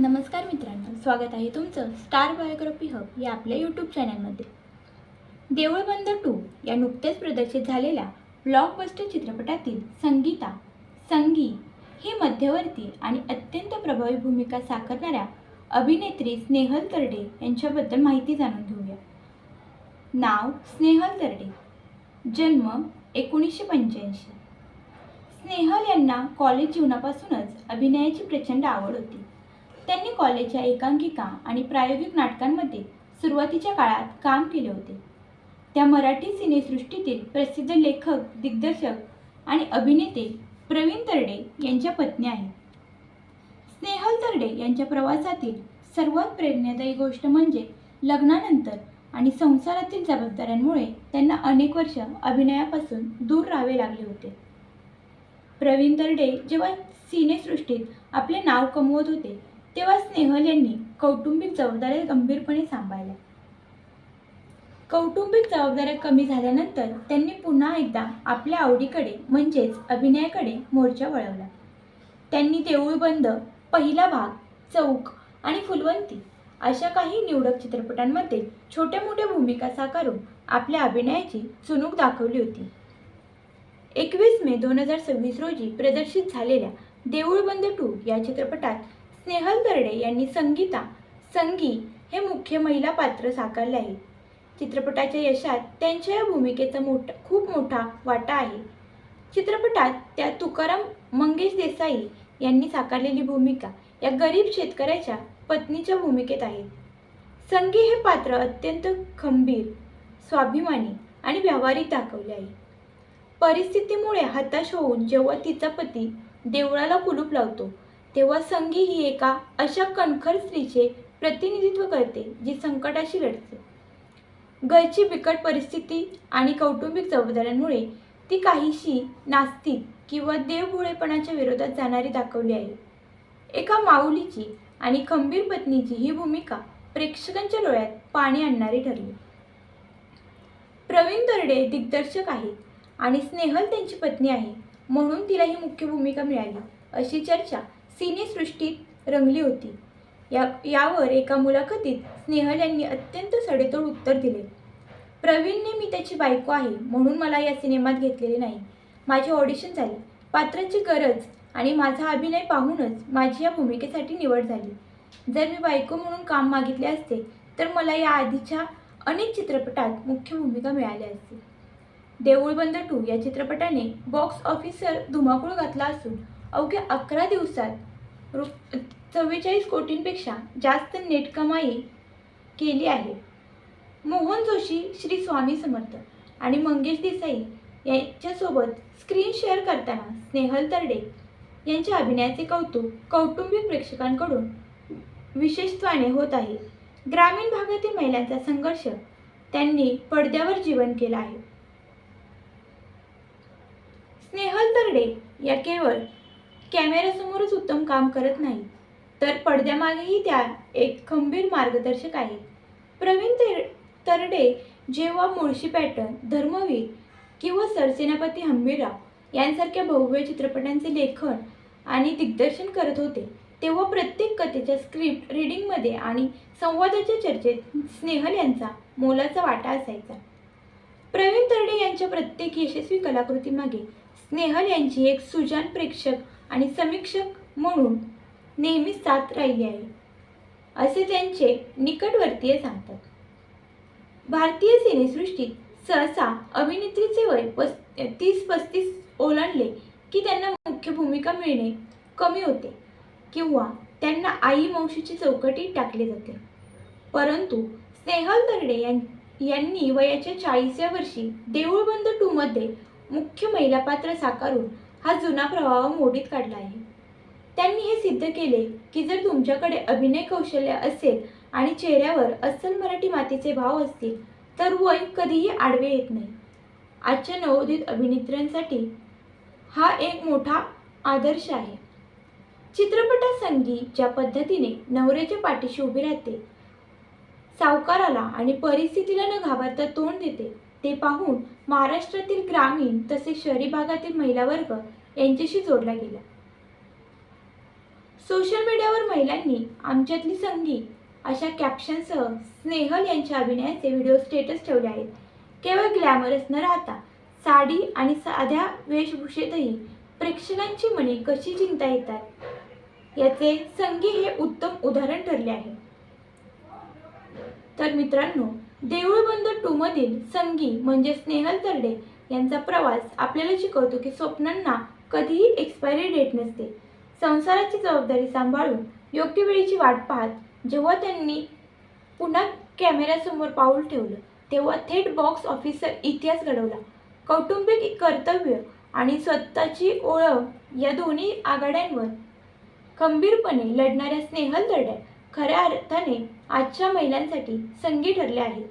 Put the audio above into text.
नमस्कार मित्रांनो, स्वागत आहे तुमचं स्टार बायोग्राफी हब या आपल्या यूट्यूब चॅनलमध्ये. देऊळबंद 2 या नुकत्याच प्रदर्शित झालेल्या ब्लॉकबस्टर चित्रपटातील संगीता संगी ही मध्यवर्ती आणि अत्यंत प्रभावी भूमिका साकारणाऱ्या अभिनेत्री स्नेहल तरडे यांच्याबद्दल माहिती जाणून घेऊया. नाव स्नेहल तरडे, जन्म 1985. स्नेहल यांना कॉलेज जीवनापासूनच अभिनयाची प्रचंड आवड होती. त्यांनी कॉलेजच्या एकांकिका आणि प्रायोगिक नाटकांमध्ये सुरुवातीच्या काळात काम केले होते. त्या मराठी सिनेसृष्टीतील प्रसिद्ध लेखक, दिग्दर्शक आणि अभिनेते प्रवीण तरडे यांच्या पत्नी आहेत. स्नेहल तरडे यांच्या प्रवासातील सर्वात प्रेरणादायी गोष्ट म्हणजे लग्नानंतर आणि संसारातील जबाबदाऱ्यांमुळे त्यांना अनेक वर्ष अभिनयापासून दूर राहावे लागले होते. प्रवीण तरडे जेव्हा सिनेसृष्टीत आपले नाव कमवत होते तेव्हा स्नेहल यांनी कौटुंबिक जबाबदाऱ्या गंभीरपणे सांभाळल्या. कौटुंबिक जबाबदाऱ्या कमी झाल्यानंतर त्यांनी पुन्हा एकदा आपल्या आवडीकडे म्हणजेच अभिनयाकडे मोर्चा वळवला. त्यांनी देऊळबंद, पहिला भाग, चौक आणि फुलवंती अशा काही निवडक चित्रपटांमध्ये छोट्या मोठ्या भूमिका साकारून आपल्या अभिनयाची चुणूक दाखवली होती. 21 मे 2026 रोजी प्रदर्शित झालेल्या देऊळबंद 2 या चित्रपटात स्नेहल तरडे यांनी संगीता संगी हे मुख्य महिला पात्र साकारले आहे. चित्रपटाच्या यशात त्यांच्या या भूमिकेचा खूप मोठा वाटा आहे. चित्रपटात त्या तुकाराम मंगेश देसाई यांनी साकारलेली भूमिका या गरीब शेतकऱ्याच्या पत्नीच्या भूमिकेत आहे. संगी हे पात्र अत्यंत खंबीर, स्वाभिमानी आणि व्यावहारिक दाखवले आहे. परिस्थितीमुळे हताश होऊन जेव्हा तिचा पती देवळाला कुलूप लावतो तेव्हा संगी ही एका अशा कणखर स्त्रीचे प्रतिनिधित्व करते जी संकटाशी लढते. घरची बिकट परिस्थिती आणि कौटुंबिक जबाबदाऱ्यांमुळे ती काहीशी नास्तिक किंवा देवभोळेपणाच्या विरोधात जाणारी दाखवली आहे. एका माऊलीची आणि खंबीर पत्नीची ही भूमिका प्रेक्षकांच्या डोळ्यात पाणी आणणारी ठरली. प्रवीण तरडे दिग्दर्शक आहेत आणि स्नेहल त्यांची पत्नी आहे म्हणून तिला ही मुख्य भूमिका मिळाली अशी चर्चा सिनेसृष्टीत रंगली होती. यावर एका मुलाखतीत स्नेहल यांनी अत्यंत सडेतोड उत्तर दिले. प्रवीणने मी त्याची बायको आहे म्हणून मला या सिनेमात घेतलेले नाही. माझी ऑडिशन झाली, पात्राची गरज आणि माझा अभिनय पाहूनच माझी या भूमिकेसाठी निवड झाली. जर मी बायको म्हणून काम मागितले असते तर मला या आधीच्या अनेक चित्रपटात मुख्य भूमिका मिळाल्या असती. देऊळबंद 2 या चित्रपटाने बॉक्स ऑफिसवर धुमाकूळ घातला असून अवघ्या 11 दिवसात 44 कोटींपेक्षा जास्त नेट कमाई केली आहे. मोहन जोशी, श्री स्वामी समर्थ आणि मंगेश देसाई यांच्यासोबत स्क्रीन शेअर करताना स्नेहल तरडे यांच्या अभिनयाचे कौतुक कौटुंबिक प्रेक्षकांकडून विशेषत्वाने होत आहे. ग्रामीण भागातील महिलांचा संघर्ष त्यांनी पडद्यावर जीवन केला आहे. स्नेहल तरडे या केवळ कॅमेऱ्यासमोरच उत्तम काम करत नाही तर पडद्यामागेही त्या एक खंबीर मार्गदर्शक आहेत. प्रवीण तरडे जेव्हा मुळशी पॅटर्न, धर्मवीर किंवा सरसेनापती हंबीरराव यांसारख्या भव्य चित्रपटांचे लेखन आणि दिग्दर्शन करत होते तेव्हा प्रत्येक कथेच्या स्क्रिप्ट रीडिंगमध्ये आणि संवादाच्या चर्चेत स्नेहल यांचा मोलाचा वाटा असायचा. प्रवीण तरडे यांच्या प्रत्येक यशस्वी कलाकृतीमागे स्नेहल यांची एक सुजाण प्रेक्षक आणि समीक्षक म्हणून नेहमीच साथ राहिली आहे असे त्यांचे निकटवर्तीय सांगतात. भारतीय सिनेसृष्टीत सहसा अभिनेत्रीचे वय 30-35 ओलांडले की त्यांना मुख्य भूमिका मिळणे कमी होते किंवा त्यांना आई मावशीची चौकटीत टाकले जाते. परंतु स्नेहल तरडे यांनी वयाच्या 40व्या वर्षी देऊळबंद 2 मध्ये मुख्य महिला पात्र साकारून हा जुना प्रवाह मोडीत काढला आहे. त्यांनी हे सिद्ध केले की जर तुमच्याकडे अभिनय कौशल्य असेल आणि चेहऱ्यावर अस्सल मराठी मातीचे भाव असतील तर वय कधीही आडवे येत नाही. आजच्या नवोदित अभिनेत्रींसाठी हा एक मोठा आदर्श आहे. चित्रपटात संगी ज्या पद्धतीने नवऱ्याच्या पाठीशी उभी राहते, सावकाराला आणि परिस्थितीला न घाबरता तोंड देते ते पाहून महाराष्ट्रातील ग्रामीण तसेच शहरी भागातील महिला वर्ग यांच्याशी जोडला गेला. सोशल मीडियावर महिलांनी आमच्यातली संगी अशा कॅप्शनसह स्नेहल यांच्या अभिनयाचे व्हिडिओ स्टेटस ठेवले आहेत. केवळ ग्लॅमरस न राहता साडी आणि साध्या वेशभूषेतही प्रेक्षकांची मने कशी जिंकता येतात याचे संगी हे उत्तम उदाहरण ठरले आहे. तर मित्रांनो, देऊळ बंद 2 मधील संगी म्हणजे स्नेहल तरडे यांचा प्रवास आपल्याला शिकवतो की स्वप्नांना कधीही एक्सपायरी डेट नसते. संसाराची जबाबदारी सांभाळून योग्य वेळेची वाट पाहत जेव्हा त्यांनी पुन्हा कॅमेऱ्यासमोर पाऊल ठेवलं तेव्हा थेट बॉक्स ऑफिसचा इतिहास घडवला. कौटुंबिक कर्तव्य आणि स्वतःची ओळख या दोन्ही आघाड्यांवर खंबीरपणे लढणाऱ्या स्नेहल तरडे खऱ्या अर्थाने आजच्या महिलांसाठी संगी ठरल्या आहेत.